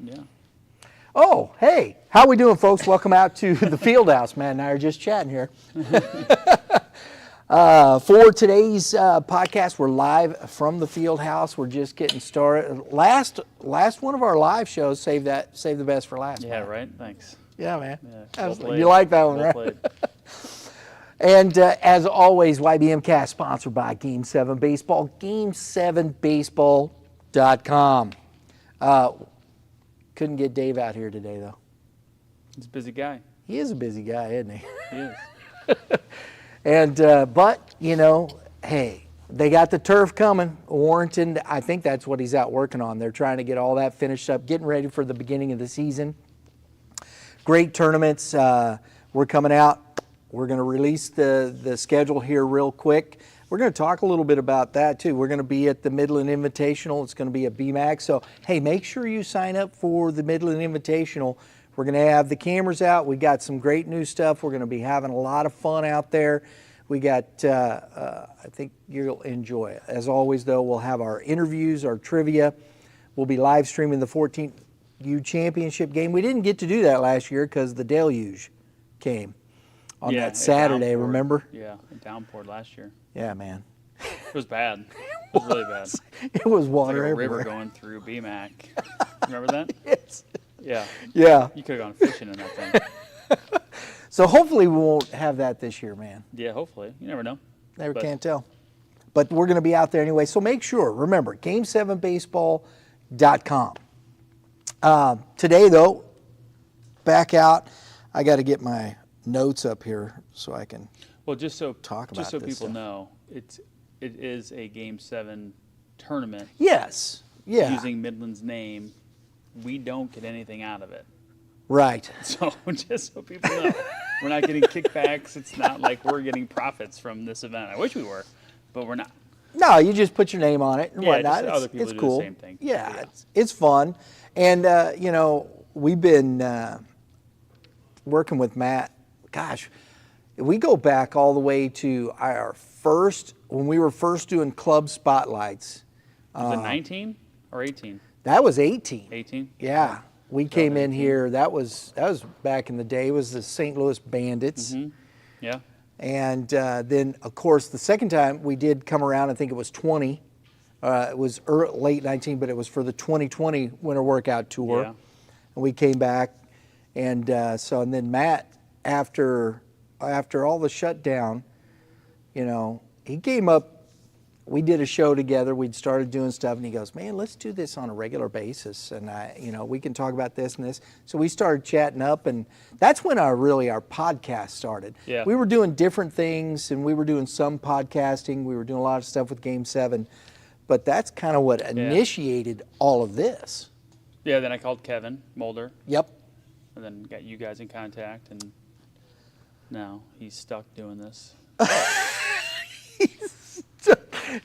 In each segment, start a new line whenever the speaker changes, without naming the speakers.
Yeah.
Oh, hey, how we doing, folks? Welcome out to the Fieldhouse. Matt and I are just chatting here. For today's podcast, we're live from the Fieldhouse. We're just getting started. Last one of our live shows. Save the best for last.
Yeah,
man.
right. Thanks.
Yeah, man.
Yeah,
Absolutely. You like that one, right?
Played.
And as always, YBMcast sponsored by Game 7 Baseball. Game7baseball.com. Couldn't get Dave out here today, though.
He's a busy guy.
He is a busy guy, isn't he?
He is.
And but hey, they got the turf coming. Warrenton, I think that's what he's out working on. They're trying to get all that finished up, getting ready for the beginning of the season. Great tournaments. We're coming out. We're going to release the schedule here real quick. We're going to talk a little bit about that too. We're going to be at the Midland Invitational. It's going to be at BMAC. So hey, make sure you sign up for the Midland Invitational. We're going to have the cameras out. We got some great new stuff. We're going to be having a lot of fun out there. We got, I think you'll enjoy it. As always, though, we'll have our interviews, our trivia. We'll be live streaming the 14th U Championship game. We didn't get to do that last year because the deluge came on that Saturday, remember?
Yeah, it downpoured last year.
Yeah, man.
It was bad. It was really bad.
It was water
like a
everywhere.
river going through BMAC. Remember that?
Yes.
Yeah.
Yeah.
You could have gone fishing in that thing.
So hopefully we won't have that this year, man.
Yeah, hopefully. You never know.
Can't tell. But we're going to be out there anyway. So make sure, remember, game7baseball.com. Today, though, back out. I got to get my notes up here so I can
just so
talk about
just so
this
people
stuff.
know, it is a Game 7 tournament.
Yes. Yeah.
Using Midland's name. We don't get anything out of it.
Right.
So just so people know, we're not getting kickbacks. It's not like we're getting profits from this event. I wish we were, but we're not.
No, you just put your name on it and whatnot.
Just other people
it's
do
cool.
the same thing.
Yeah, it's fun. And, we've been working with Matt. Gosh, we go back all the way to when we were first doing club spotlights.
Was it 19 or 18?
That was 18.
18?
Yeah. We came in here. That was back in the day. It was the St. Louis Bandits.
Mm-hmm. Yeah.
And then, of course, the second time we did come around, I think it was 20. It was late 19, but it was for the 2020 Winter Workout Tour.
Yeah.
And we came back. And and then Matt, after all the shutdown, he came up. We did a show together. We'd started doing stuff, and he goes, "Man, let's do this on a regular basis, and we can talk about this and this." So we started chatting up, and that's when our podcast started.
Yeah.
We were doing different things, and we were doing some podcasting. We were doing a lot of stuff with Game 7, but that's kind of what initiated all of this.
Yeah. Then I called Kevin Mulder.
Yep.
And then got you guys in contact, and now he's stuck doing this.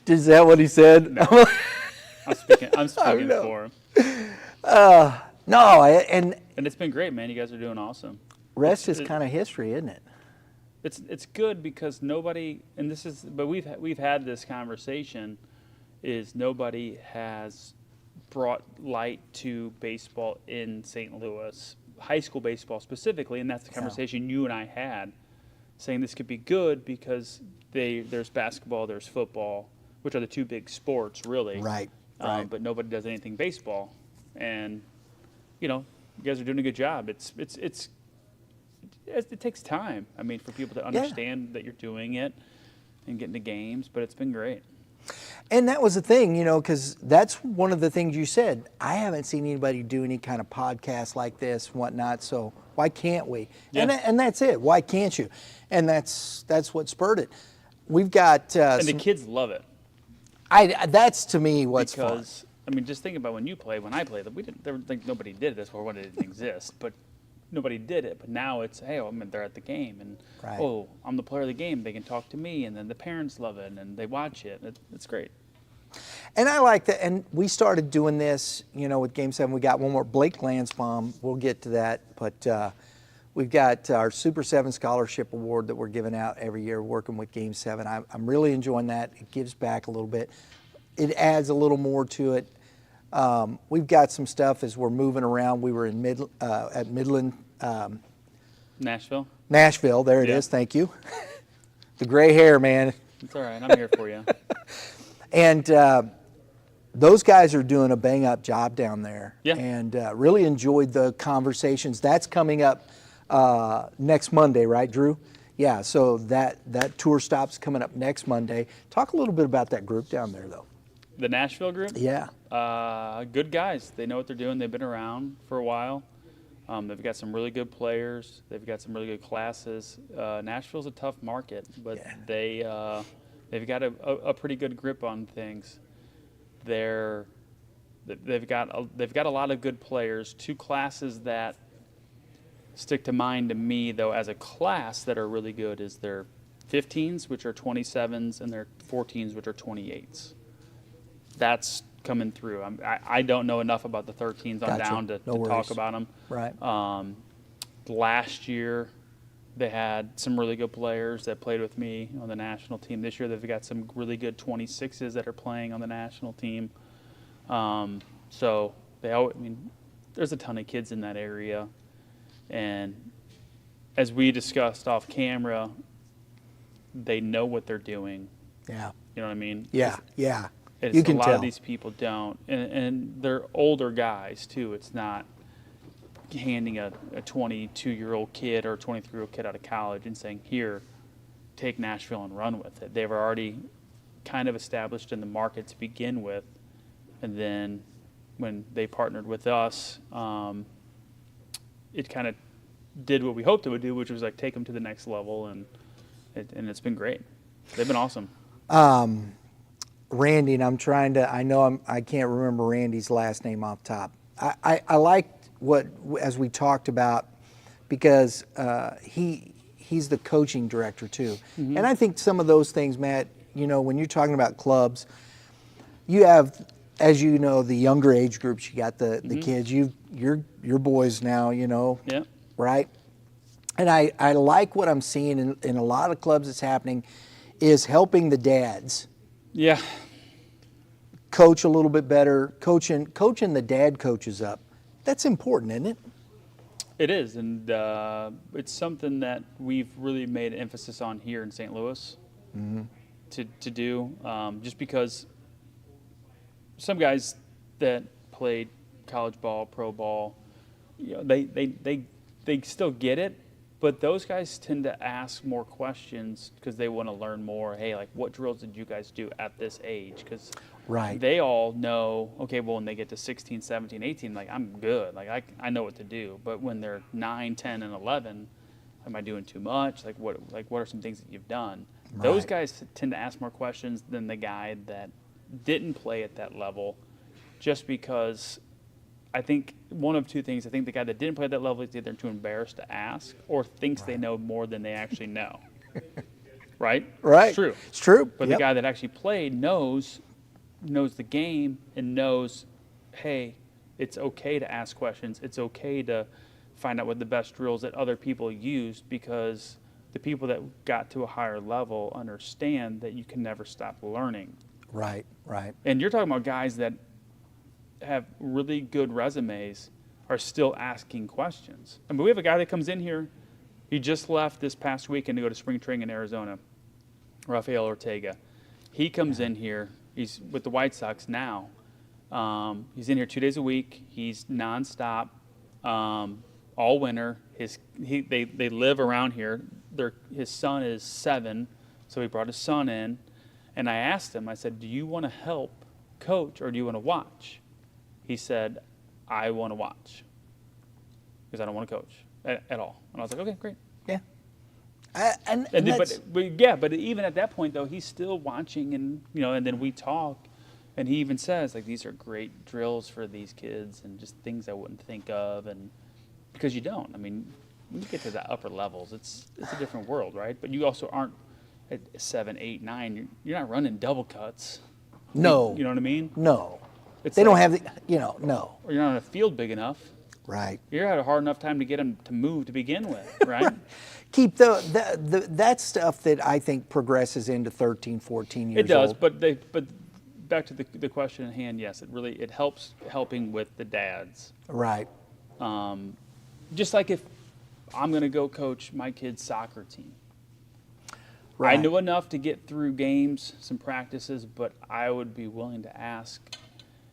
Is that what he said?
No. I'm speaking for him.
No,
And it's been great, man. You guys are doing awesome.
Rest is kind of history, isn't it?
It's good because nobody, and this is, but we've had this conversation, is nobody has brought light to baseball in St. Louis, high school baseball specifically, and that's the conversation you and I had, saying this could be good because there's basketball, there's football, which are the two big sports, really.
Right.
But nobody does anything baseball, and you guys are doing a good job. It takes time. I mean, for people to understand that you're doing it and getting to games, but it's been great.
And that was the thing, because that's one of the things you said. I haven't seen anybody do any kind of podcast like this and whatnot, so why can't we?
Yeah.
And that's it. Why can't you? And that's what spurred it. We've got...
and the kids love it.
That's, to me, what's fun.
Because, I mean, just think about when I played, nobody did this before when it didn't exist, but nobody did it. But now it's, hey, they're at the game, and, I'm the player of the game. They can talk to me, and then the parents love it, and they watch it. It's great.
And I like that. And we started doing this, with Game 7. We got one more, Blake Lansbaum. We'll get to that. But we've got our Super 7 Scholarship Award that we're giving out every year working with Game 7. I'm really enjoying that. It gives back a little bit. It adds a little more to it. We've got some stuff as we're moving around. We were in at Midland,
Nashville.
Nashville. There it
Yeah.
is. Thank you. The gray hair, man.
It's all right. I'm here for you.
And those guys are doing a bang-up job down there.
Yeah.
And really enjoyed the conversations. That's coming up next Monday, right, Drew? Yeah, so that tour stop's coming up next Monday. Talk a little bit about that group down there, though.
The Nashville group?
Yeah.
Good guys. They know what they're doing. They've been around for a while. They've got some really good players. They've got some really good classes. Nashville's a tough market, but
Yeah.
they've got a pretty good grip on things. They've got a lot of good players. Two classes that stick to mind to me, though, as a class that are really good is their 15s, which are 27s, and their 14s, which are 28s. That's coming through. I don't know enough about the 13s on
Gotcha.
down to
No worries.
talk about them.
Right.
Last year, they had some really good players that played with me on the national team. This year, they've got some really good 26s that are playing on the national team. So there's a ton of kids in that area. And as we discussed off camera, they know what they're doing.
Yeah.
You know what I mean?
Yeah. Yeah.
It's,
You can
a lot
tell.
of these people don't. And they're older guys, too. It's not handing a 22-year-old kid or a 23-year-old kid out of college and saying, here, take Nashville and run with it. They've already kind of established in the market to begin with. And then when they partnered with us, it kind of did what we hoped it would do, which was like take them to the next level, and it's been great. They've been awesome.
Randy, and I can't remember Randy's last name off top. I liked as we talked about, because he's the coaching director too.
Mm-hmm.
And I think some of those things, Matt, when you're talking about clubs, you have, as you know, the younger age groups, you got the kids, your boys now,
Yeah.
right? And I like what I'm seeing in a lot of clubs that's happening is helping the dads
Yeah.
coach a little bit better, coaching the dad coaches up. That's important, isn't it?
It is, and it's something that we've really made an emphasis on here in St. Louis to do, just because some guys that played college ball, pro ball, they still get it, but those guys tend to ask more questions because they want to learn more. Hey, like, what drills did you guys do at this age? Because
Right.
they all know, okay, well, when they get to 16, 17, 18, like, I'm good. Like, I know what to do. But when they're 9, 10, and 11, am I doing too much? Like, what are some things that you've done?
Right.
Those guys tend to ask more questions than the guy that didn't play at that level, just because I think one of two things. I think the guy that didn't play at that level is either too embarrassed to ask or thinks they know more than they actually know. Right?
Right.
It's true.
It's true.
But
Yep.
the guy that actually played knows the game and knows, hey, it's okay to ask questions. It's okay to find out what the best drills that other people used, because the people that got to a higher level understand that you can never stop learning.
Right.
And you're talking about guys that have really good resumes are still asking questions. I mean, we have a guy that comes in here. He just left this past weekend to go to spring training in Arizona, Rafael Ortega. He comes in here. He's with the White Sox now. He's in here 2 days a week. He's nonstop, all winter. They live around here. His son is 7, so he brought his son in. And I asked him, I said, do you want to help coach or do you want to watch? He said, I want to watch because I don't want to coach at all. And I was like, okay, great.
Yeah.
But even at that point, though, he's still watching, and and then we talk, and he even says, like, these are great drills for these kids and just things I wouldn't think of, and because you don't. I mean, when you get to the upper levels, it's a different world, right? But you also aren't at 7, 8, 9. You're not running double cuts.
No.
You know what I mean?
No.
It's
They don't
like-
have the, no.
Or you're not on a field big enough.
Right.
You're at a hard enough time to get them to move to begin with, right?
Keep that stuff that I think progresses into 13, 14 years
It does,
old.
but back to the question at hand, yes, it helps helping with the dads.
Right.
Just like if I'm going to go coach my kid's soccer team.
Right.
I know enough to get through games, some practices, but I would be willing to ask,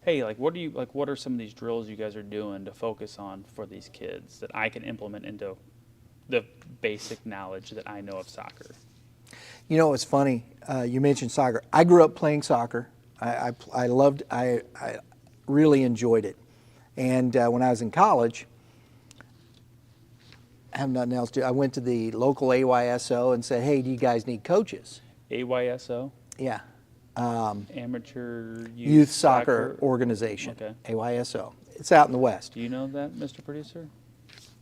hey, what are some of these drills you guys are doing to focus on for these kids that I can implement into the basic knowledge that I know of soccer?
You know, it's funny. You mentioned soccer. I grew up playing soccer. I really enjoyed it. And when I was in college, I have nothing else to do. I went to the local AYSO and said, hey, do you guys need coaches?
AYSO?
Yeah.
Amateur
Youth Soccer Organization.
Okay.
AYSO. It's out in the West.
Do you know that, Mr. Producer?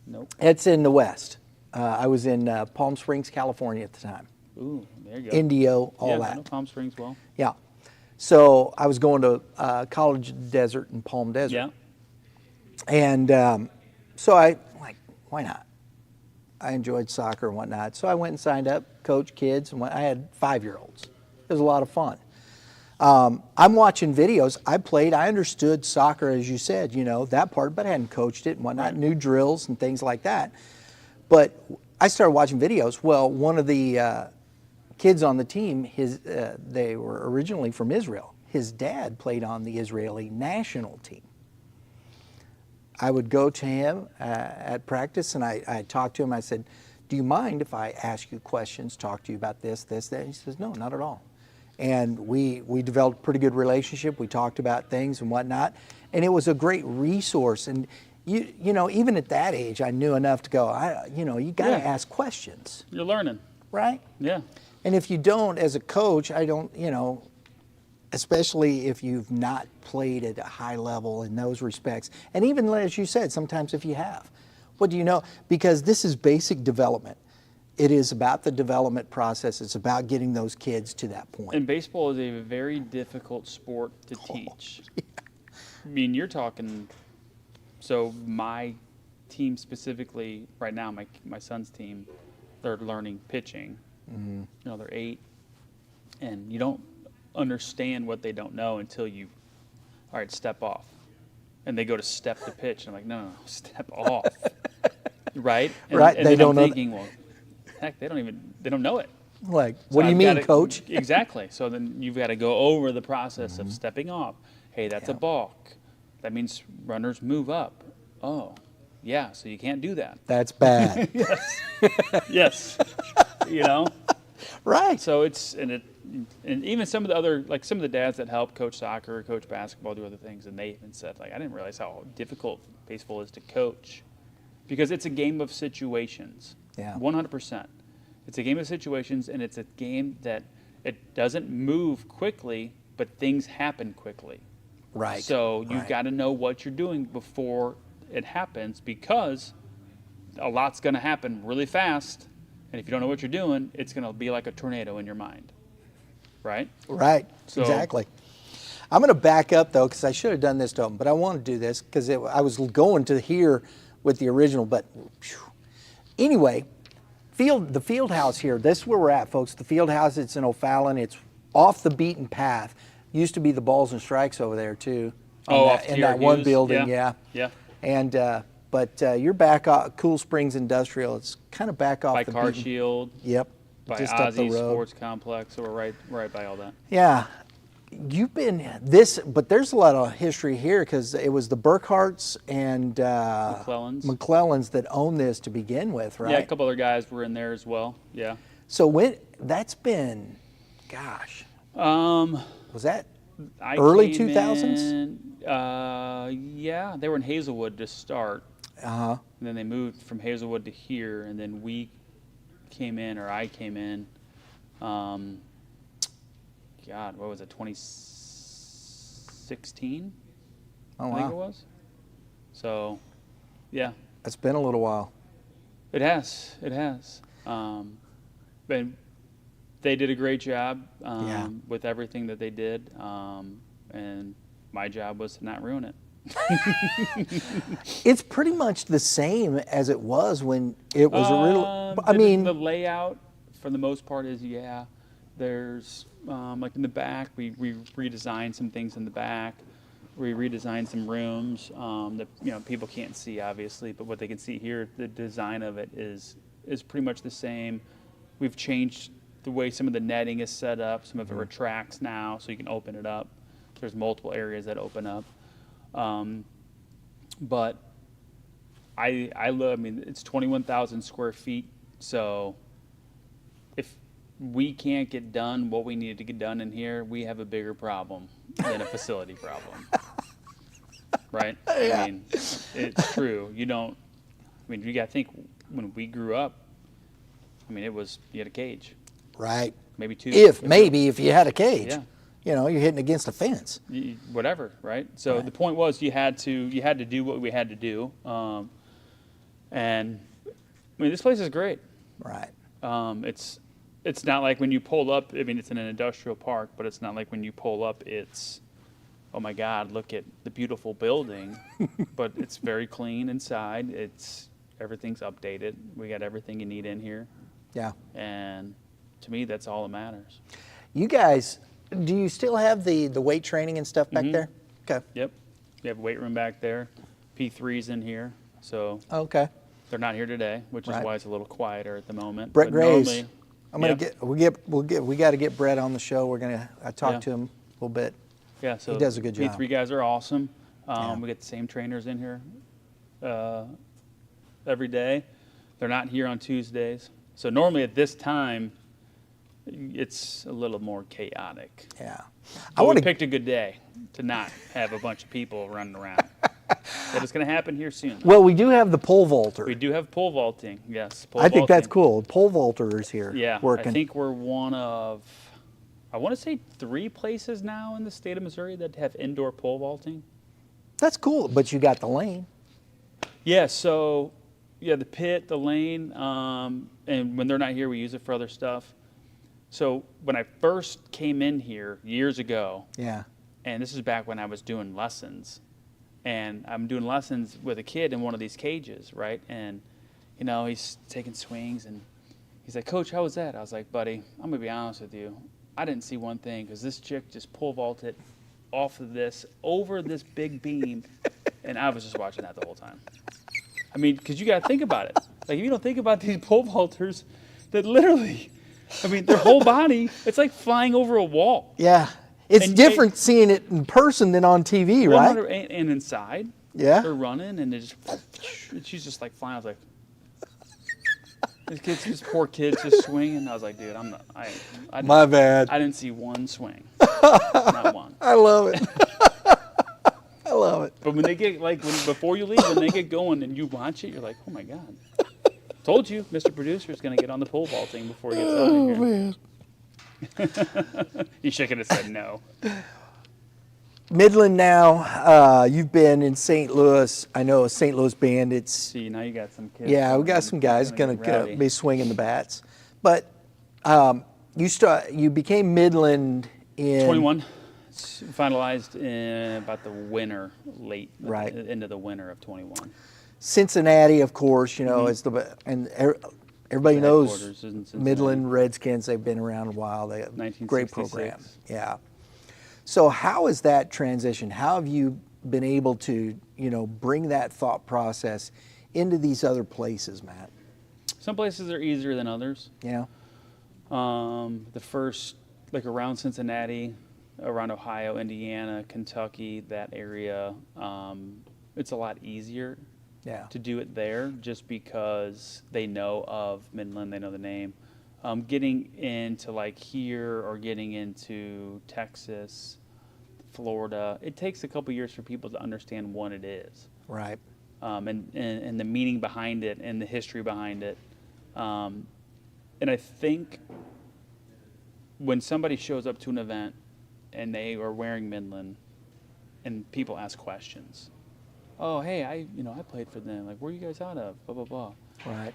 Nope.
It's in the West. I was in Palm Springs, California at the time.
Ooh, there you go.
Indio, all
yeah,
that.
I know Palm Springs well.
Yeah. So I was going to College Desert and Palm Desert.
Yeah.
And so I, why not? I enjoyed soccer and whatnot. So I went and signed up, coached kids, and I had 5-year-olds. It was a lot of fun. I'm watching videos. I understood soccer, as you said, that part, but I hadn't coached it and whatnot, new drills and things like that. But I started watching videos. Well, one of the kids on the team, they were originally from Israel. His dad played on the Israeli national team. I would go to him at practice, and I talked to him. I said, do you mind if I ask you questions, talk to you about this, that? And he says, no, not at all. And we developed a pretty good relationship. We talked about things and whatnot. And it was a great resource. And, you know, even at that age, I knew enough to go, you got to ask questions.
You're learning.
Right?
Yeah.
And if you don't, as a coach, especially if you've not played at a high level in those respects. And even as you said, sometimes if you have, what do you know? Because this is basic development. It is about the development process. It's about getting those kids to that point.
And baseball is a very difficult sport to teach. Yeah. I mean, you're talking, so my team specifically, right now, my son's team, they're learning pitching. Mm-hmm. They're 8, and you don't understand what they don't know until you, all right, step off. And they go to step the pitch. And I'm like, no, step off. Right?
Right.
And
they
then
don't
I'm
know.
Thinking, well, heck, they don't know it.
Like,
So
what do you mean,
gotta,
coach?
Exactly. So then you've got to go over the process of stepping off. Hey, that's a balk. That means runners move up. Oh, yeah, so you can't do that.
That's bad.
Yes.
Right.
So and even some of the other, like some of the dads that help coach soccer or coach basketball, do other things, and they even said, like, I didn't realize how difficult baseball is to coach because it's a game of situations.
Yeah.
100%. It's a game of situations, and it's a game that it doesn't move quickly, but things happen quickly.
Right.
So you've got to know what you're doing before it happens because a lot's going to happen really fast. And if you don't know what you're doing, it's going to be like a tornado in your mind. Right?
Right.
So,
exactly. I'm going to back up, though, because I should have done this to them, but I want to do this because I was going to here with the original, but anyway, the Fieldhouse here, this is where we're at, folks. The Fieldhouse, it's in Ofallon. It's off the beaten path. Used to be the Balls and Strikes over there, too. In that one building, yeah. And but you're back off Cool Springs Industrial. It's kind of back off
by
the
Car
beaten.
Shield.
Yep.
By
just up the
Ozzie
road.
Sports Complex. So we're right by all that.
Yeah. You've been but there's a lot of history here because it was the Burkharts and McClellans that owned this to begin with, right?
Yeah, a couple other guys were in there as well. Yeah.
So that's been, gosh. Was that early 2000s?
Yeah, they were in Hazelwood to start.
Uh-huh.
And then they moved from Hazelwood to here, and then I came in. God, what was it, 2016?
Oh, wow.
I think it was. So, yeah.
It's been a little while.
It has. But they did a great job with everything that they did, and my job was to not ruin it.
It's pretty much the same as it was when it was original.
The layout, for the most part, is There's like in the back, we redesigned some things in the back. We redesigned some rooms that people can't see obviously, but what they can see here, the design of it is pretty much the same. We've changed the way some of the netting is set up. Some of it retracts now, so you can open it up. There's multiple areas that open up. But I love. I mean, it's 21,000 square feet. So if we can't get done what we needed to get done in here, we have a bigger problem than a facility problem. Right?
Yeah.
I mean, it's true. You don't. I mean, you got to think when we grew up. I mean, you had a cage.
Right.
Maybe two.
If you had a cage.
Yeah.
You're hitting against a fence.
Whatever, right? So the point was you had to do what we had to do, and I mean this place is great.
Right.
It's not like when you pull up. I mean, it's in an industrial park, but it's not like when you pull up. It's oh my God, look at the beautiful building, but it's very clean inside. Everything's updated. We got everything you need in here.
Yeah.
And to me, that's all that matters.
You guys, do you still have the weight training and stuff back there? Okay.
Yep. We have a weight room back there. P3's in here. So
Okay.
they're not here today, which is
Right.
why it's a little quieter at the moment.
Brett
But
Graves.
normally-
We got to get Brett on the show. I talked to him a little bit.
Yeah, so
He does a good job.
P3 guys are awesome.
Yeah.
We get the same trainers in here every day. They're not here on Tuesdays. So normally at this time, it's a little more chaotic.
Yeah.
But we picked a good day to not have a bunch of people running around. But it's going to happen here soon.
Well, we do have the pole vaulter.
We do have pole vaulting, yes.
I think that's cool. Pole vaulter is here.
Yeah,
working.
I think we're one of, I want to say 3 places now in the state of Missouri that have indoor pole vaulting.
That's cool, but you got the lane.
Yeah, so the pit, the lane, and when they're not here, we use it for other stuff. So when I first came in here years ago,
Yeah.
and this is back when I was doing lessons, and I'm doing lessons with a kid in one of these cages, right? And, he's taking swings, and he's like, Coach, how was that? I was like, buddy, I'm going to be honest with you. I didn't see one thing because this chick just pole vaulted off of this, over this big beam, and I was just watching that the whole time. I mean, because you got to think about it. Like, if you don't think about these pole vaulters that literally, I mean, their whole body, it's like flying over a wall.
Yeah. It's
And
different seeing it in person than on TV, right?
And inside,
Yeah.
they're running, and and she's just like flying. I was like, this poor kid's just swinging. I was like, dude,
My bad.
I didn't see one swing, not one.
I love it. I love it.
But when they get before you leave, when they get going and you watch it, you're like, oh my God. Told you, Mr. Producer is going to get on the pole vaulting before he gets out of here.
Man.
He shook it and said no.
Midland now, you've been in St. Louis. I know a St. Louis Bandits.
See, now you got some kids.
Yeah, we got some guys
gonna
going
get
to
rowdy.
be swinging the bats. But you became Midland in
21. It's finalized in about the winter, late,
Right.
End of the winter of 21.
Cincinnati, of course. Is everybody knows
Headquarters is in Cincinnati.
Midland Redskins. They've been around a while. They have a great
1966.
program. Yeah. So how is that transition? How have you been able to, bring that thought process into these other places, Matt?
Some places are easier than others.
Yeah.
The first, around Cincinnati, around Ohio, Indiana, Kentucky, that area, it's a lot easier
Yeah.
to do it there just because they know of Midland, they know the name. Getting into here or getting into Texas, Florida, it takes a couple years for people to understand what it is.
Right.
And the meaning behind it and the history behind it. And I think when somebody shows up to an event and they are wearing Midland and people ask questions, oh, hey, I played for them. Where are you guys out of? Blah, blah, blah.
Right.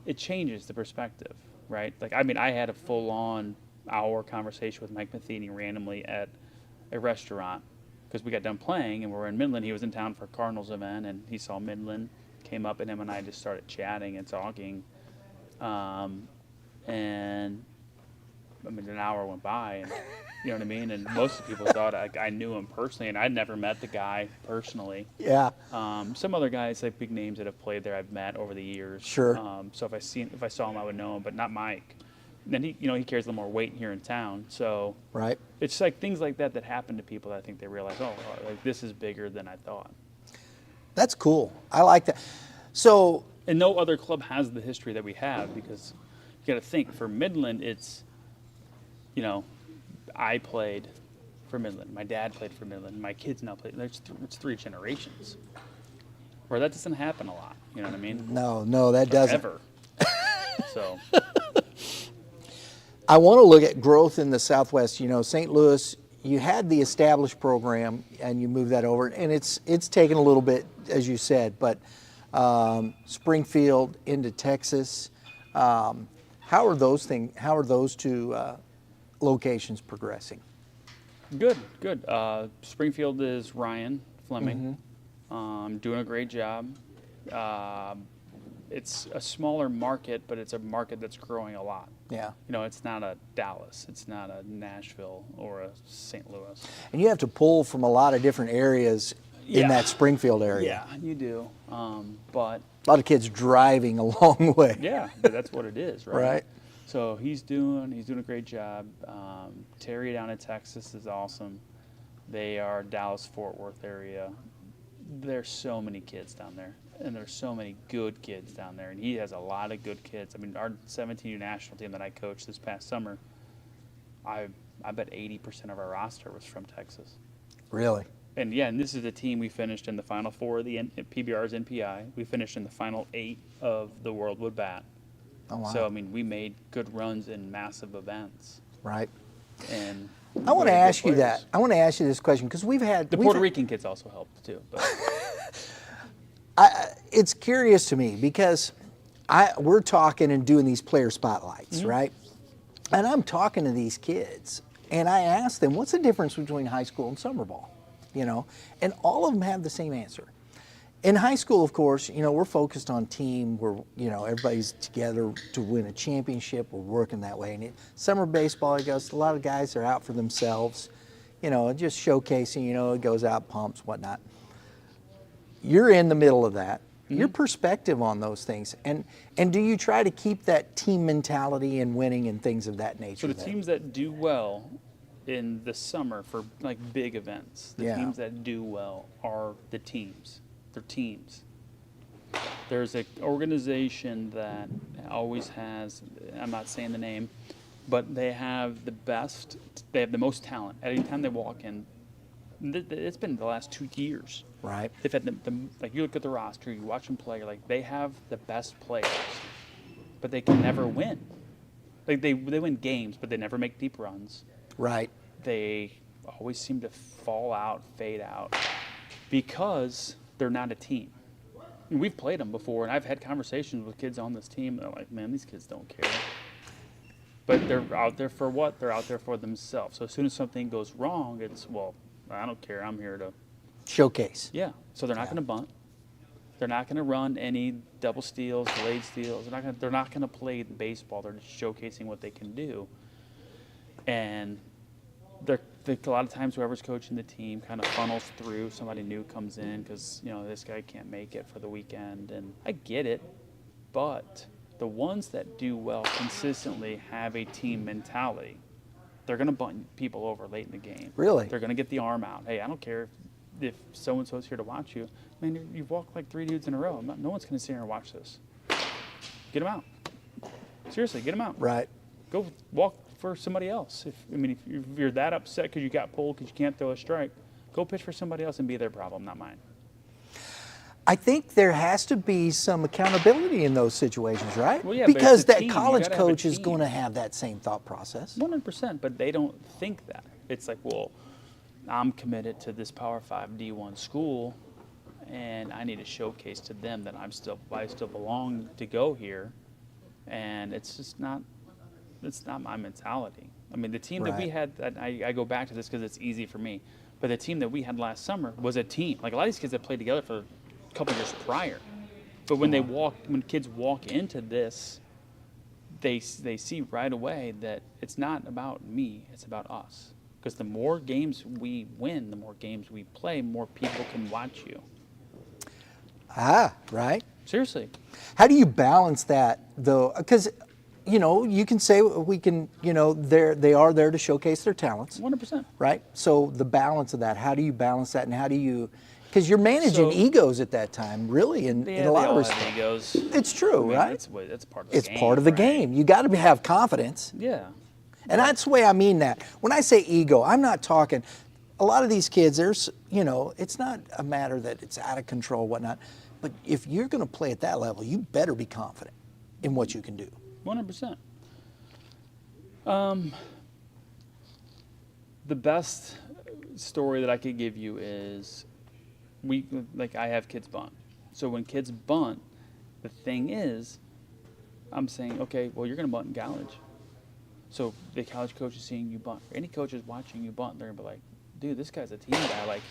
It changes the perspective, right? I had a full-on hour conversation with Mike Matheny randomly at a restaurant because we got done playing and we're in Midland. He was in town for a Cardinals event and he saw Midland, came up, and him and I just started chatting and talking. And I mean, an hour went by, and you know what I mean. And most of the people thought I knew him personally, and I'd never met the guy personally.
Yeah.
Some other guys, like big names that have played there, I've met over the years.
Sure.
So if I saw him, I would know him, but not Mike. And then he carries a little more weight here in town. So
Right.
it's like things like that happen to people that I think they realize, oh, like this is bigger than I thought.
That's cool. I like that. So,
And no other club has the history that we have, because you got to think, for Midland, it's, I played for Midland. My dad played for Midland. My kids now play. It's 3 generations. Where that doesn't happen a lot. You know what I mean?
no, that doesn't.
Ever. So.
I want to look at growth in the Southwest. St. Louis, you had the established program and you moved that over, and it's taken a little bit, as you said, but Springfield into Texas. How are those two locations progressing?
Good. Springfield is Ryan Fleming, doing a great job. It's a smaller market, but it's a market that's growing a lot.
Yeah.
It's not a Dallas, it's not a Nashville or a St. Louis.
And you have to pull from a lot of different areas in that Springfield area.
Yeah, you do. But
a lot of kids driving a long way.
yeah, but that's what it is, right?
Right.
So he's doing a great job. Terry down in Texas is awesome. They are Dallas-Fort Worth area. There's so many kids down there, and there's so many good kids down there, and he has a lot of good kids. I mean, our 17U national team that I coached this past summer, I bet 80% of our roster was from Texas.
Really?
And and this is a team we finished in the Final 4 of the PBR's NPI. We finished in the Final 8 of the World Wood Bat.
Oh, wow.
So, I mean, we made good runs in massive events.
Right.
And
I want to ask you that. I want to ask you this question because we've had
the Puerto Rican kids also helped too. But
it's curious to me because we're talking and doing these player spotlights, right? And I'm talking to these kids, and I ask them, "What's the difference between high school and summer ball?" And all of them have the same answer. In high school, of course, we're focused on team. We're, everybody's together to win a championship. We're working that way. And summer baseball, I guess, a lot of guys are out for themselves, just showcasing, it goes out, pumps, whatnot. You're in the middle of that. Your perspective on those things. And do you try to keep that team mentality and winning and things of that nature?
for the teams that do well in the summer for like big events, the teams that do well are the teams. They're teams. There's an organization that always has, I'm not saying the name, but they have the most talent. At any time they walk in, it's been the last 2 years.
Right.
They've had like you look at the roster, you watch them play, like they have the best players, but they can never win. Like they win games, but they never make deep runs.
Right.
They always seem to fade out, because they're not a team. And we've played them before, and I've had conversations with kids on this team. They're like, man, these kids don't care. But they're out there for what? They're out there for themselves. So as soon as something goes wrong, it's, well, I don't care. I'm here to
showcase.
Yeah. So they're not going to bunt. They're not going to run any double steals, delayed steals. They're not going to play baseball. They're just showcasing what they can do. And a lot of times whoever's coaching the team kind of funnels through. Somebody new comes in because, this guy can't make it for the weekend. And I get it, but the ones that do well consistently have a team mentality. They're going to bunt people over late in the game.
Really?
They're going to get the arm out. Hey, I don't care if so-and-so's here to watch you. Man, you've walked like 3 dudes in a row. No one's going to sit here and watch this. Get them out. Seriously, get them out.
Right.
Go walk for somebody else. If you're that upset because you got pulled because you can't throw a strike, go pitch for somebody else and be their problem, not mine.
I think there has to be some accountability in those situations, right?
Well, yeah,
because
but
that college coach is going to have that same thought process.
100%, but they don't think that. It's like, well, I'm committed to this Power 5 D1 school, and I need to showcase to them that I still belong to go here, and it's just not. It's not my mentality. I mean, the team that we had, I go back to this because it's easy for me, but the team that we had last summer was a team. Like a lot of these kids that played together for a couple years prior. But when kids walk into this, they see right away that it's not about me, it's about us. Because the more games we win, the more games we play, more people can watch you.
Right.
Seriously.
How do you balance that though? Because, you can say we can, they are there to showcase their talents.
100%.
Right? So the balance of that, how do you balance that, and how do you, because you're managing egos at that time, really, in a lot of respects.
Egos.
It's true, right?
It's part of the game.
It's part of the game. You got to have confidence.
Yeah.
And that's the way I mean that. When I say ego, I'm not talking, a lot of these kids, it's not a matter that it's out of control, whatnot. But if you're going to play at that level, you better be confident in what you can do.
100%. The best story that I could give you is I have kids bunt. So when kids bunt, the thing is, I'm saying, okay, well, you're going to bunt in college. So the college coach is seeing you bunt. Any coach is watching you bunt, they're going to be like, dude, this guy's a team guy. Like,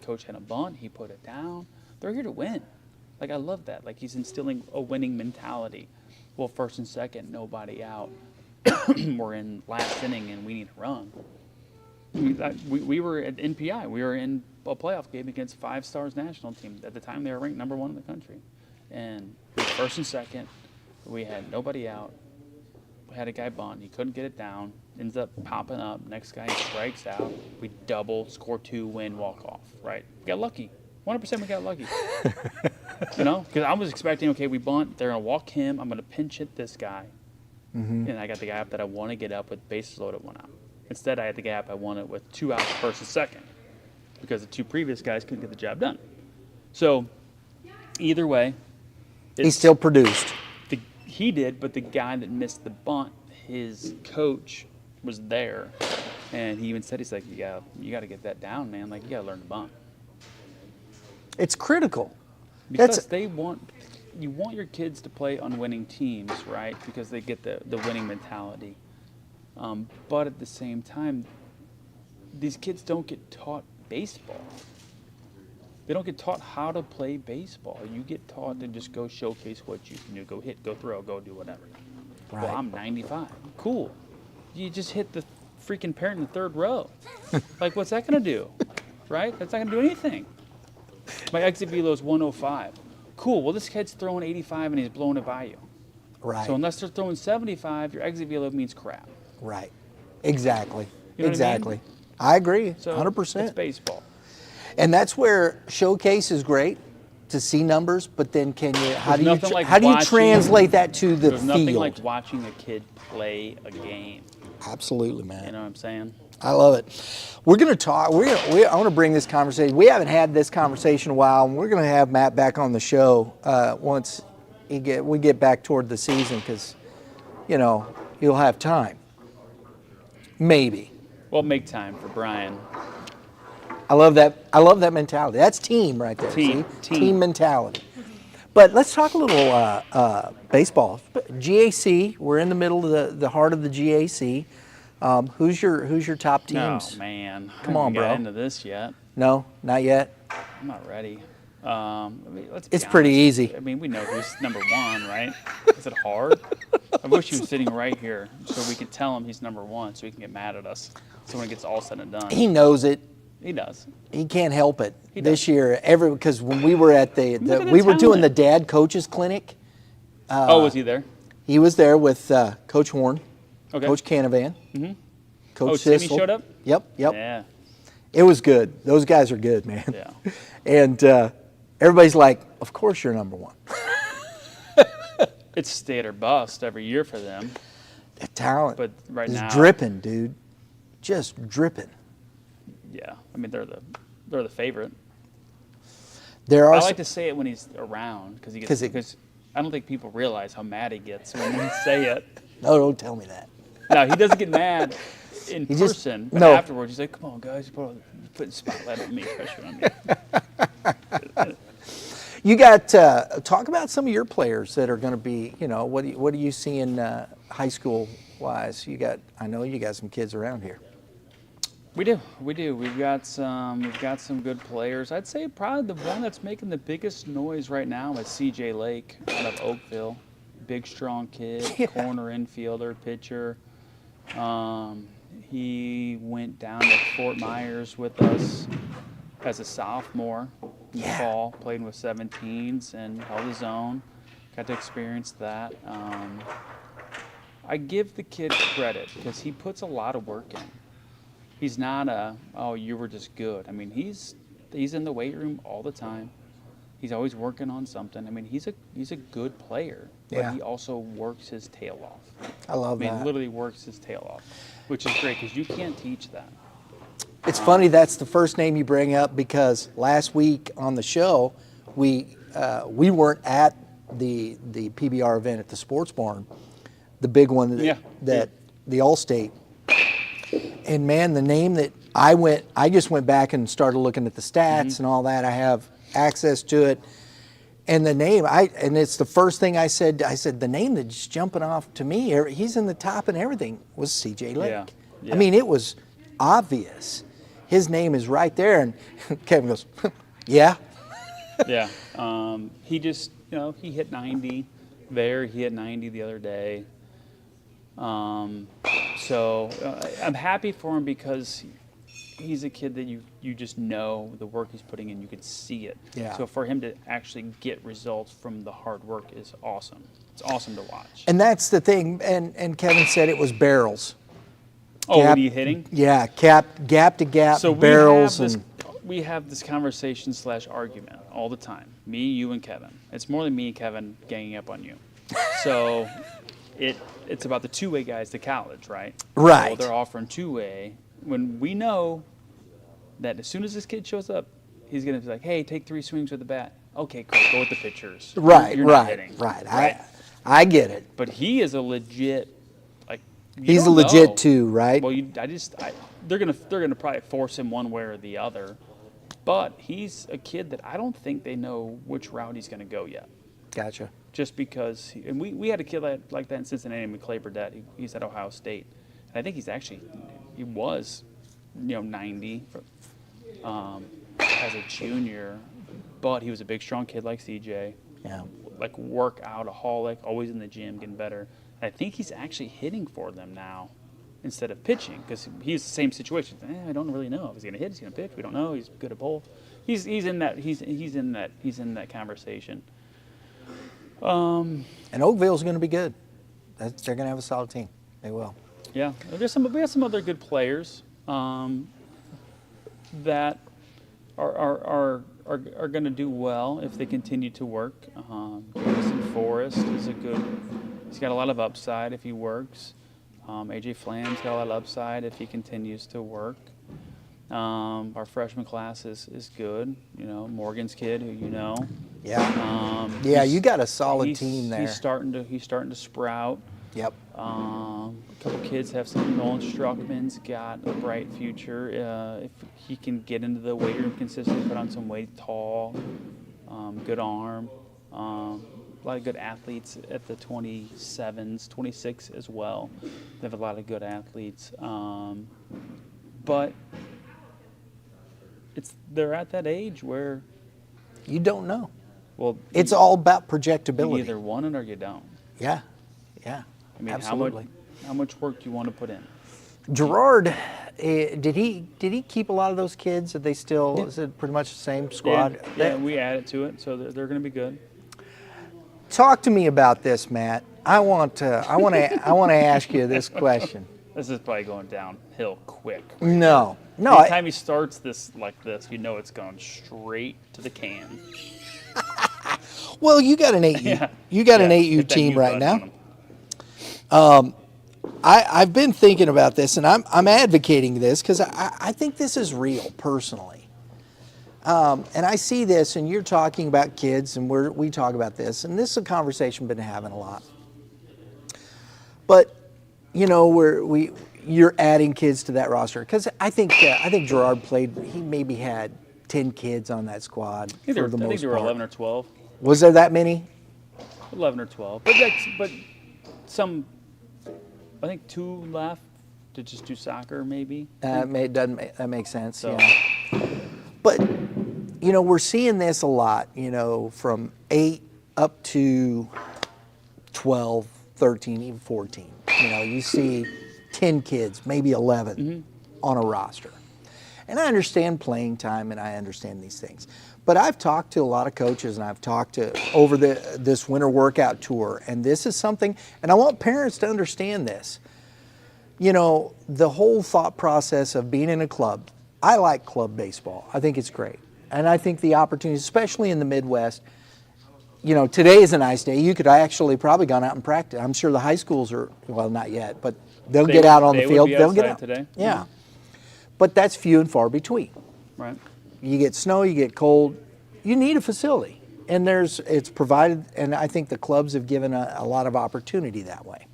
coach had a bunt, he put it down. They're here to win. Like, I love that. Like, he's instilling a winning mentality. Well, first and second, nobody out. We're in last inning, and we need to run. We were at NPI. We were in a playoff game against 5 Stars national team. At the time, they were ranked number 1 in the country. And we were first and second. We had nobody out. We had a guy bunt. He couldn't get it down. Ends up popping up. Next guy strikes out. We double, score 2, win, walk off. Right? We got lucky. 100% we got lucky. Because I was expecting, okay, we bunt. They're going to walk him. I'm going to pinch hit this guy. Mm-hmm. And I got the guy up that I want to get up with bases loaded 1 out. Instead, I had the guy up I wanted with 2 outs first and second because the 2 previous guys couldn't get the job done. So either way.
He still produced.
He did, but the guy that missed the bunt, his coach was there. And he even said, he's like, you got to get that down, man. Like, you got to learn to bunt.
It's critical.
Because you want your kids to play on winning teams, right? Because they get the winning mentality. But at the same time, these kids don't get taught baseball. They don't get taught how to play baseball. You get taught to just go showcase what you can do. Go hit, go throw, go do whatever. Right. Well, I'm 95. Cool. You just hit the freaking parent in the 3rd row. Like, what's that going to do? Right? That's not going to do anything. My exit velo is 105. Cool. Well, this kid's throwing 85 and he's blowing it by you.
Right.
So unless they're throwing 75, your exit velo means crap.
Right. Exactly.
You know
exactly.
What
I agree.
So
100%.
It's baseball.
And that's where showcase is great to see numbers, but then how do you translate that to the
There's
field?
nothing like watching a kid play a game.
Absolutely, man.
You know what I'm saying?
I love it. We're going to talk. I want to bring this conversation. We haven't had this conversation in a while, and we're going to have Matt back on the show once we get back toward the season because, he'll have time. Maybe.
We'll make time for Brian.
I love that mentality. That's team right there. Team mentality. But let's talk a little baseball. GAC. We're in the middle of the heart of the GAC. Who's your top teams?
Oh man,
Come on,
bro.
bro.
Not into this yet.
No, not yet.
I'm not ready.
It's pretty easy.
I mean, we know who's number 1, right? Is it hard? I wish he was sitting right here so we could tell him he's number 1, so he can get mad at us. So when it gets all said and done,
He knows it.
he does.
He can't help it.
He
This
does.
year, because when we were at
Look at
we were
the
doing the
talent.
dad coaches clinic.
Was he there?
He was there with Coach Horn,
Okay.
Coach Canavan, Coach
Timmy
Sissel.
showed up?
Yep.
Yeah.
It was good. Those guys are good, man.
Yeah.
And everybody's like, of course you're number 1.
It's state or bust every year for them.
The talent
But right
is
now,
dripping, dude. Just dripping.
yeah. I mean, they're the favorite.
There are
I like to say it when he's around because I don't think people realize how mad he gets when you say it.
No, don't tell me that.
No, he doesn't get mad in person, but
no.
afterwards he's like, "Come on, guys, put spotlight on me, pressure on me."
You got talk about some of your players that are going to be. What are you seeing high school wise? I know you got some kids around here.
We do. We've got some good players. I'd say probably the one that's making the biggest noise right now is CJ Lake out of Oakville. big, strong kid,
Yeah.
corner infielder, pitcher. He went down to Fort Myers with us as a sophomore in the
Yeah.
fall, played with 17s and held his own. Got to experience that. I give the kid credit because he puts a lot of work in. He's not you were just good. I mean, he's in the weight room all the time. He's always working on something. I mean, he's a good player, but
Yeah.
he also works his tail off.
I love
I mean,
that.
literally works his tail off, which is great because you can't teach that.
It's funny that's the first name you bring up because last week on the show we weren't at the PBR event at the Sports Barn, the big one that the All-State. And man, the name that I just went back and started looking at the stats and all that. I have access to it. And the name, and it's the first thing I said the name that's jumping off to me, he's in the top and everything, was CJ Lake.
Yeah.
I mean, it was obvious. His name is right there. And Kevin goes, yeah.
Yeah. He just, he hit 90 there. He hit 90 the other day. So I'm happy for him because he's a kid that you just know the work he's putting in. You can see it.
Yeah.
So for him to actually get results from the hard work is awesome. It's awesome to watch.
And that's the thing. And Kevin said it was barrels.
Oh,
Gap-
what are you hitting?
Yeah, gap to gap,
So
barrels.
we have this conversation / argument all the time. Me, you, and Kevin. It's more than me and Kevin ganging up on you. So it's about the two-way guys to college, right?
Right.
So they're offering two-way when we know that as soon as this kid shows up, he's going to be like, hey, take 3 swings with the bat. Okay, cool, go with the pitchers.
Right,
You're not hitting.
right. I get it.
But he is a legit,
He's a
don't
legit
know.
too, right?
Well, they're gonna probably force him one way or the other, but he's a kid that I don't think they know which route he's gonna go yet.
Gotcha.
Just because, and we had a kid like that in Cincinnati, McClay Burdett. He's at Ohio State, and I think he was, 90 as a junior, but he was a big, strong kid like CJ.
Yeah.
Like workoutaholic, always in the gym, getting better. I think he's actually hitting for them now instead of pitching because he's the same situation. I don't really know if he's going to hit, he's going to pitch. We don't know. He's good at both. He's in that conversation.
And Oakville's going to be good. They're going to have a solid team. They will.
Yeah, we have some other good players that are going to do well if they continue to work. Jameson Forrest is he's got a lot of upside if he works. AJ Flam's got a lot of upside if he continues to work. Our freshman class is good. Morgan's kid, who you know.
Yeah. You got a solid team there.
He's starting to sprout.
Yep.
A couple kids have some. Nolan Struckman's got a bright future if he can get into the weight room consistently, put on some weight, tall, good arm. A lot of good athletes at the 27s, 26 as well. They have a lot of good athletes, but they're at that age where
You don't know.
well,
It's all about
you
projectability.
either want it or you don't.
Yeah.
I mean,
Absolutely.
how much work do you want to put in?
Gerard, did he keep a lot of those kids? Are they still? Is it pretty much the same squad?
Yeah, we added to it, so they're going to be good.
Talk to me about this, Matt. I want to ask you this question.
This is probably going downhill quick.
No.
Anytime he starts this like this, it's going straight to the can.
Well, you got an 8U.
Yeah.
You got an
Yeah,
8U
hit that
team
mute
right
button
now.
on him.
I've been thinking about this, and I'm advocating this because I think this is real personally. And I see this, and you're talking about kids, and we talk about this, and this is a conversation we've been having a lot. But you're adding kids to that roster because I think Gerard played. He maybe had 10 kids on that squad for the most part.
I think there were 11 or 12.
Was there that many?
11 or 12. But some, I think 2 left to just do soccer maybe.
That makes sense.
So.
Yeah. But we're seeing this a lot. From 8 up to 12, 13, even 14. You see 10 kids, maybe 11 on a roster. And I understand playing time and I understand these things. But I've talked to a lot of coaches and I've talked to over this winter workout tour, and this is something, and I want parents to understand this. The whole thought process of being in a club, I like club baseball. I think it's great. And I think the opportunities, especially in the Midwest, today is a nice day. You could actually probably gone out and practice. I'm sure the high schools are, well, not yet, but they'll get out on the field. They'll get out
today.
Yeah. But that's few and far between.
Right.
You get snow, you get cold, you need a facility. And it's provided, and I think the clubs have given a lot of opportunity that way.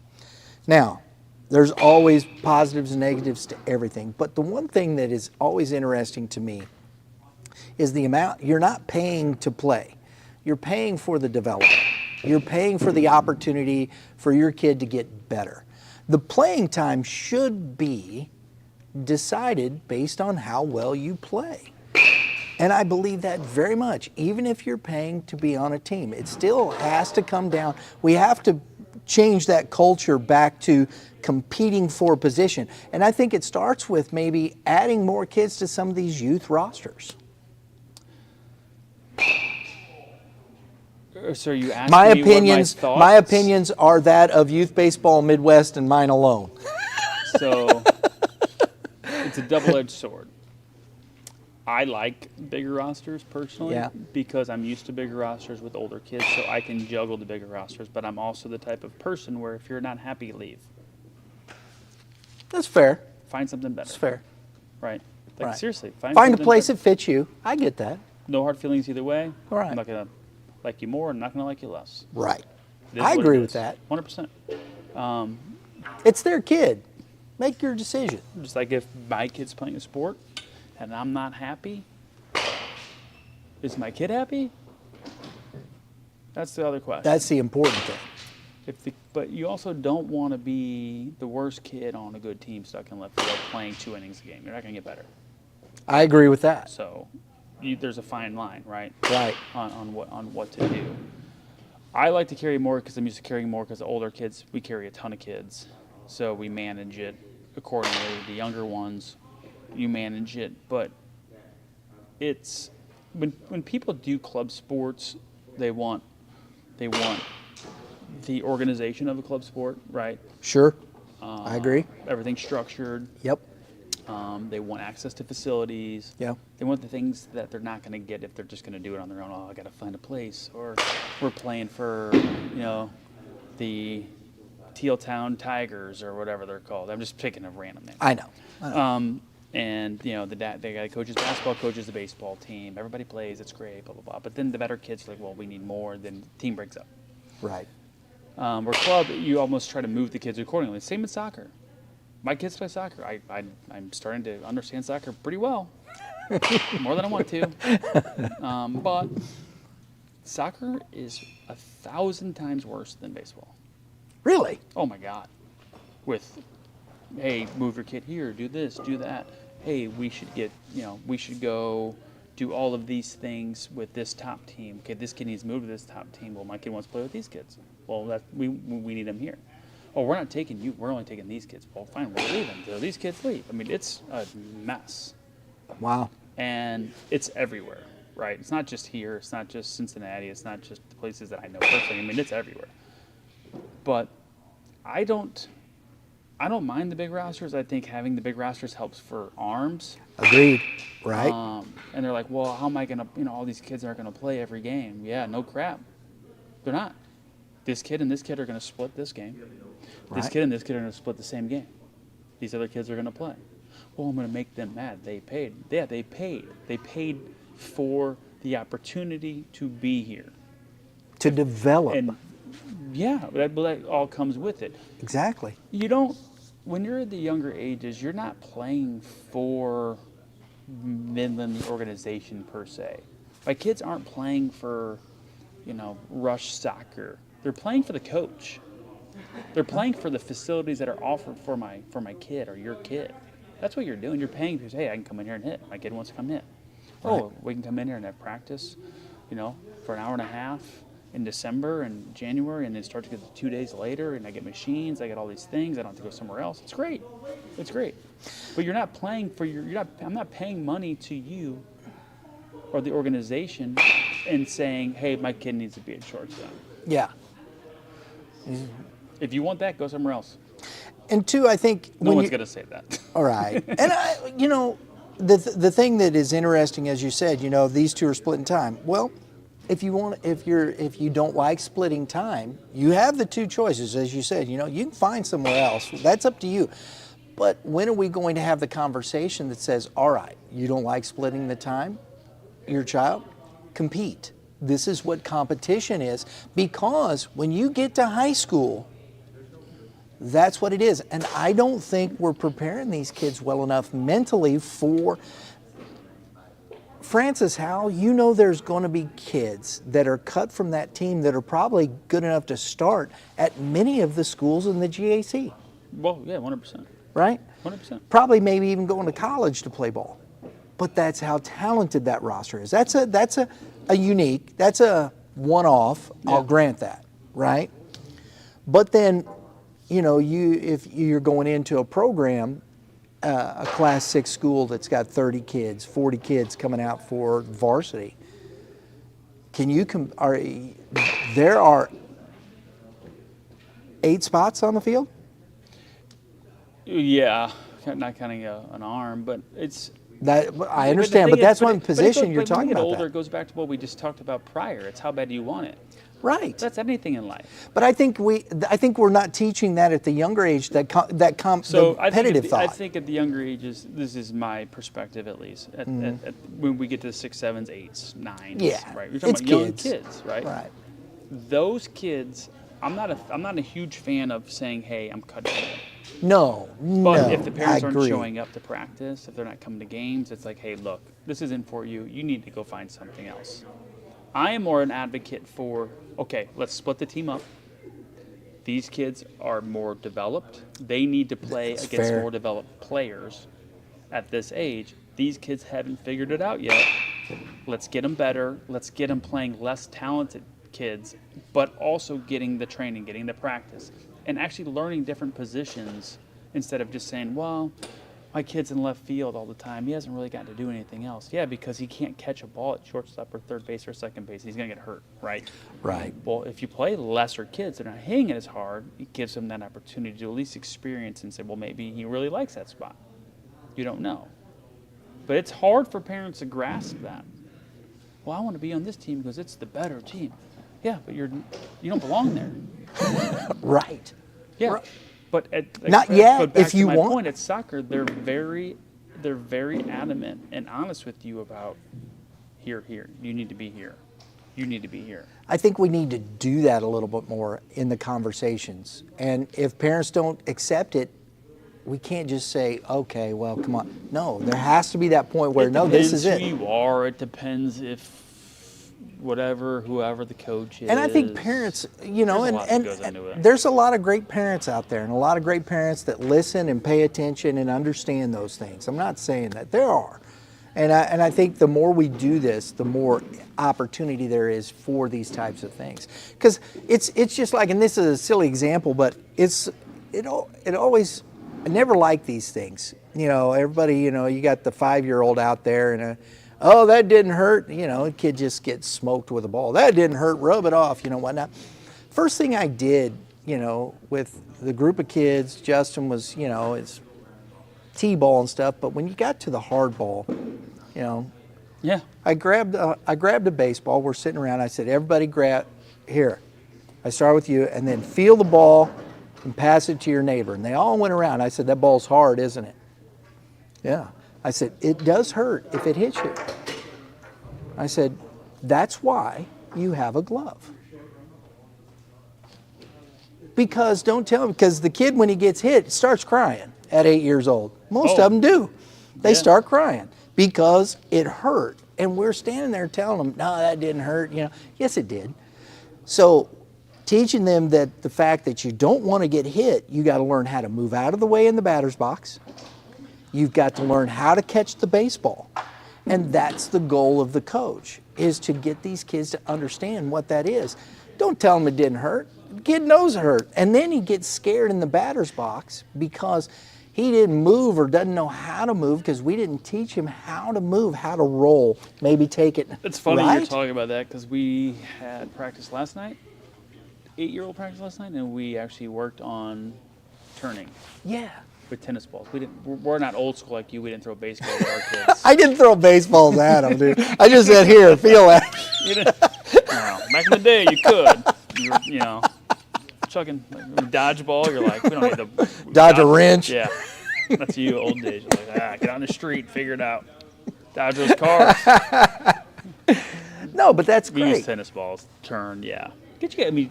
Now, there's always positives and negatives to everything. But the one thing that is always interesting to me is the amount. You're not paying to play. You're paying for the development. You're paying for the opportunity for your kid to get better. The playing time should be decided based on how well you play. And I believe that very much. Even if you're paying to be on a team, it still has to come down. We have to change that culture back to competing for position. And I think it starts with maybe adding more kids to some of these youth rosters.
So you asked
My
me
opinions,
what
my opinions are that of Youth Baseball Midwest and mine alone.
So it's a double-edged sword. I like bigger rosters personally because I'm used to bigger rosters with older kids, so I can juggle the bigger rosters. But I'm also the type of person where if you're not happy, leave.
That's fair.
Find something better.
That's fair.
Right. Like
Right.
seriously,
Find a place that fits you. I get that.
No hard feelings either way.
Right.
I'm not gonna like you more. I'm not gonna like you less.
Right.
It is
I
what
agree
it
with
is.
that.
100%.
It's their kid. Make your decision.
Just like if my kid's playing a sport and I'm not happy, is my kid happy? That's the other question.
That's the important thing.
But you also don't want to be the worst kid on a good team stuck in left field playing 2 innings a game. You're not going to get better.
I agree with that.
So there's a fine line, right?
Right.
On what to do. I like to carry more because I'm used to carrying more because the older kids, we carry a ton of kids. So we manage it accordingly. The younger ones, you manage it. But it's when people do club sports, they want the organization of a club sport, right?
Sure. I agree.
Everything's structured.
Yep.
They want access to facilities.
Yeah.
They want the things that they're not going to get if they're just going to do it on their own. Oh, I got to find a place. Or we're playing for, the Teal Town Tigers or whatever they're called. I'm just picking a random name.
I know.
And the guy coaches basketball, coaches the baseball team. Everybody plays. It's great. Blah blah blah. But then the better kids are like, well, we need more. Then the team breaks up.
Right.
Where club, you almost try to move the kids accordingly. Same with soccer. My kids play soccer. I'm starting to understand soccer pretty well, more than I want to. But soccer is 1,000 times worse than baseball.
Really?
Oh my God. With, hey, move your kid here, do this, do that. Hey, we should go do all of these things with this top team. Okay, this kid needs to move to this top team. Well, my kid wants to play with these kids. Well, we need them here. Oh, we're not taking you. We're only taking these kids. Well, fine, we're leaving. So these kids leave. I mean, it's a mess.
Wow.
And it's everywhere, right? It's not just here. It's not just Cincinnati. It's not just the places that I know personally. I mean, it's everywhere. But I don't mind the big rosters. I think having the big rosters helps for arms.
Agreed. Right.
And they're like, well, how am I going to, all these kids aren't going to play every game. Yeah, no crap. They're not. This kid and this kid are going to split this game. This kid and this kid are going to split the same game. These other kids are going to play. Well, I'm going to make them mad. They paid. Yeah, they paid. They paid for the opportunity to be here.
To develop.
And yeah, that all comes with it.
Exactly.
When you're at the younger ages, you're not playing for Midland, the organization per se. My kids aren't playing for, rush soccer. They're playing for the coach. They're playing for the facilities that are offered for my kid or your kid. That's what you're doing. You're paying because, hey, I can come in here and hit. My kid wants to come hit.
Right.
Oh, we can come in here and have practice, for an hour and a half, in December and January, and then start to get 2 days later, and I get machines, I get all these things, I don't have to go somewhere else. It's great. It's great. But you're not playing for I'm not paying money to you or the organization and saying, hey, my kid needs to be at shortstop.
Yeah.
If you want that, go somewhere else.
And two, I think
No one's going to say that.
All right. And the thing that is interesting, as you said, these two are splitting time. Well, if you don't like splitting time, you have the two choices, as you said. You can find somewhere else. That's up to you. But when are we going to have the conversation that says, all right, you don't like splitting the time, your child, compete. This is what competition is, because when you get to high school, that's what it is. And I don't think we're preparing these kids well enough mentally for Francis Howell. There's going to be kids that are cut from that team that are probably good enough to start at many of the schools in the GAC.
Well, yeah, 100%.
Right?
100%.
Probably maybe even going to college to play ball. But that's how talented that roster is. That's a unique, that's a one-off,
Yeah.
I'll grant that, right? But then, if you're going into a program, a Class 6 school that's got 30 kids, 40 kids coming out for varsity, there are 8 spots on the field?
Yeah, not counting an arm, but it's...
That I understand, but that's one position you're talking
When you get
about.
older, it goes back to what we just talked about prior. It's how bad do you want it.
Right.
That's anything in life.
But I think we're not teaching that at the younger age.
So
competitive thought.
I think at the younger ages, this is my perspective at least. When we get to the 6, 7s, 8s, 9s,
Yeah,
right? You're talking
it's
about young
kids.
kids, right?
Right.
Those kids, I'm not a huge fan of saying, "Hey, I'm cutting it."
No.
But if the parents
I
aren't
agree.
showing up to practice, if they're not coming to games, it's like, hey, look, this isn't for you. You need to go find something else. I am more an advocate for, okay, let's split the team up. These kids are more developed. They need to play
That's
against
fair.
more developed players at this age. These kids haven't figured it out yet. Let's get them better. Let's get them playing less talented kids, but also getting the training, getting the practice, and actually learning different positions instead of just saying, well, my kid's in left field all the time. He hasn't really gotten to do anything else. Yeah, because he can't catch a ball at shortstop or third base or second base. He's going to get hurt, right?
Right.
Well, if you play lesser kids that are not hitting it as hard, it gives them that opportunity to at least experience and say, well, maybe he really likes that spot. You don't know. But it's hard for parents to grasp that. Well, I want to be on this team because it's the better team. Yeah, but you don't belong there.
Right.
Yeah.
Right.
But
Not yet,
But back
if you
to my
want.
point, at soccer, they're very adamant and honest with you about here. You need to be here. You need to be here.
I think we need to do that a little bit more in the conversations. And if parents don't accept it, we can't just say, okay, well, come on. No, there has to be that point where, no, this is
It
it.
depends who you are. It depends if whoever the coach is.
And I think parents,
There's a lot that goes into it.
there's a lot of great parents out there, and a lot of great parents that listen and pay attention and understand those things. I'm not saying that there are, and I think the more we do this, the more opportunity there is for these types of things. Because it's just like, and this is a silly example, but it always, I never liked these things. Everybody, you got the 5-year-old out there and oh, that didn't hurt. A kid just gets smoked with a ball. That didn't hurt. Rub it off. Whatnot. First thing I did, with the group of kids, Justin was, his T-ball and stuff. But when you got to the hard ball,
Yeah.
I grabbed a baseball. We're sitting around. I said, everybody grab here. I start with you, and then feel the ball and pass it to your neighbor. And they all went around. I said, that ball's hard, isn't it? Yeah. I said, it does hurt if it hits you. I said, that's why you have a glove. Because the kid, when he gets hit, starts crying at 8 years old. Most of them do. They start crying because it hurt. And we're standing there telling them, no, that didn't hurt. Yes, it did. So teaching them that the fact that you don't want to get hit, you got to learn how to move out of the way in the batter's box. You've got to learn how to catch the baseball. And that's the goal of the coach, is to get these kids to understand what that is. Don't tell them it didn't hurt. The kid knows it hurt. And then he gets scared in the batter's box because he didn't move or doesn't know how to move because we didn't teach him how to move, how to roll, maybe take it.
It's funny
right?
you're talking about that because we had practice last night, 8-year-old practice last night, and we actually worked on turning
Yeah.
with tennis balls. We're not old school like you. We didn't throw baseballs at our kids.
I didn't throw baseballs at him, dude. I just said, here, feel that.
You didn't, no, back in the day, you could. You know, chucking dodgeball. You're like, we don't need to
Dodge a wrench.
Yeah, that's you, old days. You're like, get on the street, figure it out. Dodge those cars.
No, but that's
We
great.
use tennis balls, turn, yeah. I mean,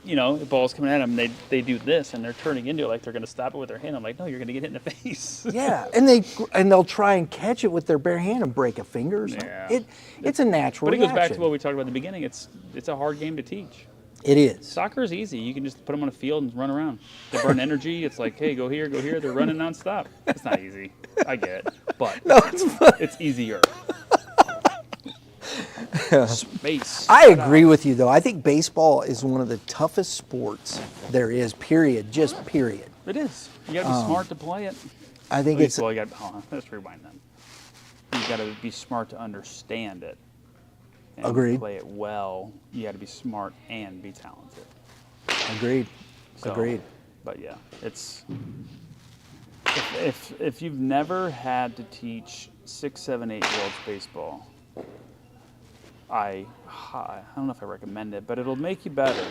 you know, the ball's coming at them, they do this, and they're turning into it like they're going to stop it with their hand. I'm like, no, you're going to get hit in the face.
Yeah, and they'll try and catch it with their bare hand and break a finger. Or something.
Yeah.
It's a natural
But it goes
reaction.
back to what we talked about at the beginning. It's a hard game to teach.
It is.
Soccer is easy. You can just put them on a field and run around. They burn energy. It's like, hey, go here, go here. They're running nonstop. It's not easy. I get it. But
No,
it's easier. Space.
I agree with you, though. I think baseball is one of the toughest sports there is, period. Just period.
It is. You got to be smart to play it.
I think it's...
Well, let's rewind that. You got to be smart to understand it. And
Agreed.
Play it well. You got to be smart and be talented.
Agreed.
So,
Agreed.
But yeah, it's if you've never had to teach 6, 7, 8-year-olds baseball, I don't know if I recommend it, but it'll make you better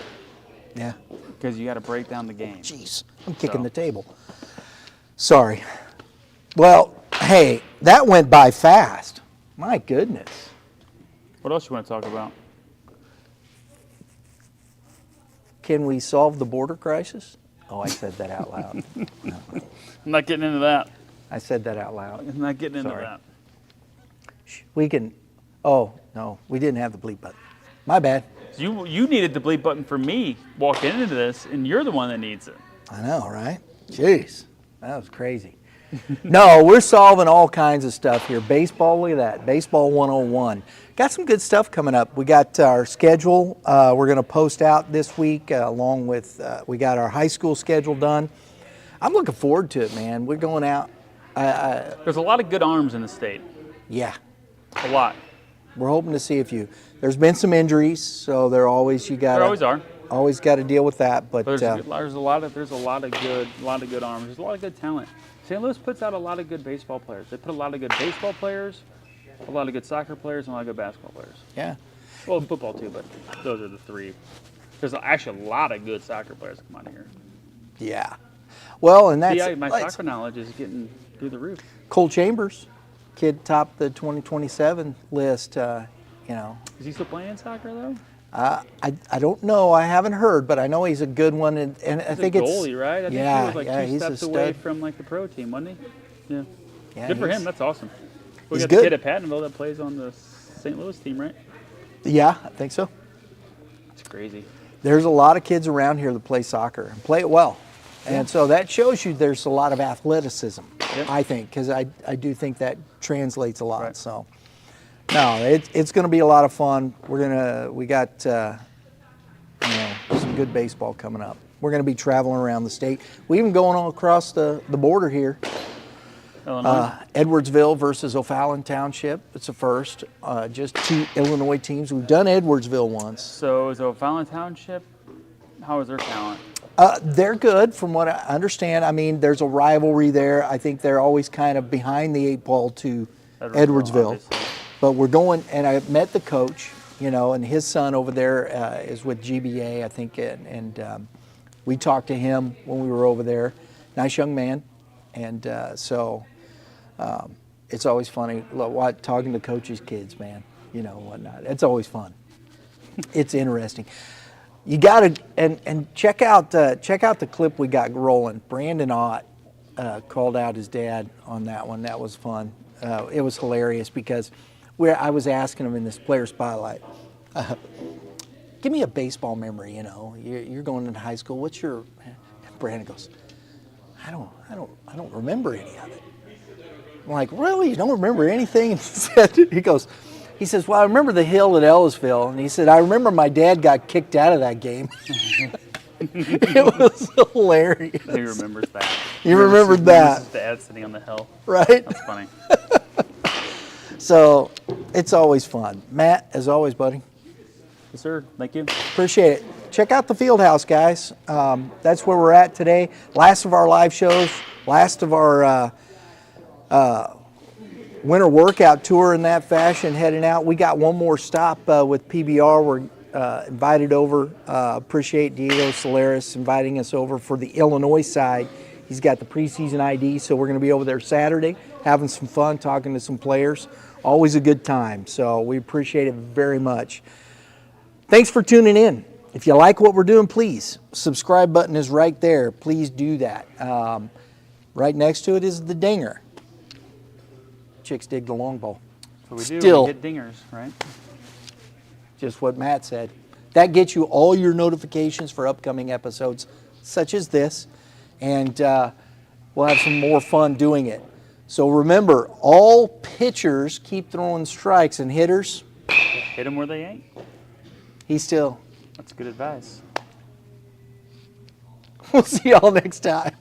Yeah.
because you got to break down the game.
Jeez, I'm kicking
So.
the table. Sorry. Well, hey, that went by fast. My goodness.
What else you want to talk about?
Can we solve the border crisis? Oh, I said that out loud.
I'm not getting into that.
I said that out loud.
I'm not getting into
Sorry.
that.
We can... Oh, no, we didn't have the bleep button. My bad.
You needed the bleep button for me walking into this, and you're the one that needs it.
I know, right? Jeez, that was crazy. No, we're solving all kinds of stuff here. Baseball, look at that. Baseball 101. Got some good stuff coming up. We got our schedule we're going to post out this week along with, we got our high school schedule done. I'm looking forward to it, man. We're going out.
There's a lot of good arms in the state.
Yeah,
A lot.
we're hoping to see a few. There's been some injuries, so there always,
There always are.
always got to deal with that. But
There's a lot of good arms. There's a lot of good talent. St. Louis puts out a lot of good baseball players. They put a lot of good baseball players, a lot of good soccer players, and a lot of good basketball players.
yeah.
Well, football too, but those are the three. There's actually a lot of good soccer players that come out here.
Yeah. Well, and that's
See, my soccer knowledge is getting through the roof.
Cole Chambers, kid topped the 2027 list. You know,
Is he still playing in soccer though?
I don't know. I haven't heard, but I know he's a good one, and I
He's
think
a
it's
goalie, right? I think
yeah,
he was like
yeah,
2
he's a
steps away
stud.
from like the pro team, wasn't he? Yeah.
Yeah,
Good for
he's-
him. That's awesome. We
he's
got the
good.
kid at Pattonville that plays on the St. Louis team, right?
Yeah, I think so.
It's crazy.
There's a lot of kids around here that play soccer and play it well, and so that shows you there's a lot of athleticism.
Yep.
I think because I do think that translates a lot.
Right.
So no, it's going to be a lot of fun. We got some good baseball coming up. We're going to be traveling around the state. We even going all across the border here.
Illinois.
Edwardsville versus Ofallon Township. It's a first. Just 2 Illinois teams. We've done Edwardsville once.
So is Ofallon Township, how is their talent?
They're good from what I understand. I mean, there's a rivalry there. I think they're always kind of behind the 8 ball to Edwardsville.
Obviously.
But we're going, and I met the coach, and his son over there is with GBA, I think, and we talked to him when we were over there. Nice young man. And it's always funny talking to coaches' kids, man, whatnot. It's always fun. It's interesting. You got to and check out the clip we got rolling. Brandon Ott called out his dad on that one. That was fun. It was hilarious because I was asking him in this player spotlight, give me a baseball memory. You're going into high school. What's your? Brandon goes, I don't remember any of it. I'm like, really? You don't remember anything? And he says, well, I remember the hill at Ellisville. And he said, I remember my dad got kicked out of that game. It was hilarious.
He remembers that.
You remembered that.
His dad sitting on the hill.
Right?
That's funny.
So it's always fun. Matt, as always, buddy.
Yes, sir. Thank you.
Appreciate it. Check out the Fieldhouse, guys. That's where we're at today. Last of our live shows. Last of our winter workout tour in that fashion, heading out. We got one more stop with PBR. We're invited over. Appreciate Diego Solaris inviting us over for the Illinois side. He's got the preseason ID, so we're going to be over there Saturday, having some fun, talking to some players. Always a good time, so we appreciate it very much. Thanks for tuning in. If you like what we're doing, please, subscribe button is right there. Please do that. Right next to it is the dinger. Chicks dig the long bow.
So we do.
Still,
We get dingers, right?
just what Matt said. That gets you all your notifications for upcoming episodes, such as this, and we'll have some more fun doing it. So remember, all pitchers keep throwing strikes, and hitters,
Hit them where they ain't.
he's still.
That's good advice.
We'll see y'all next time.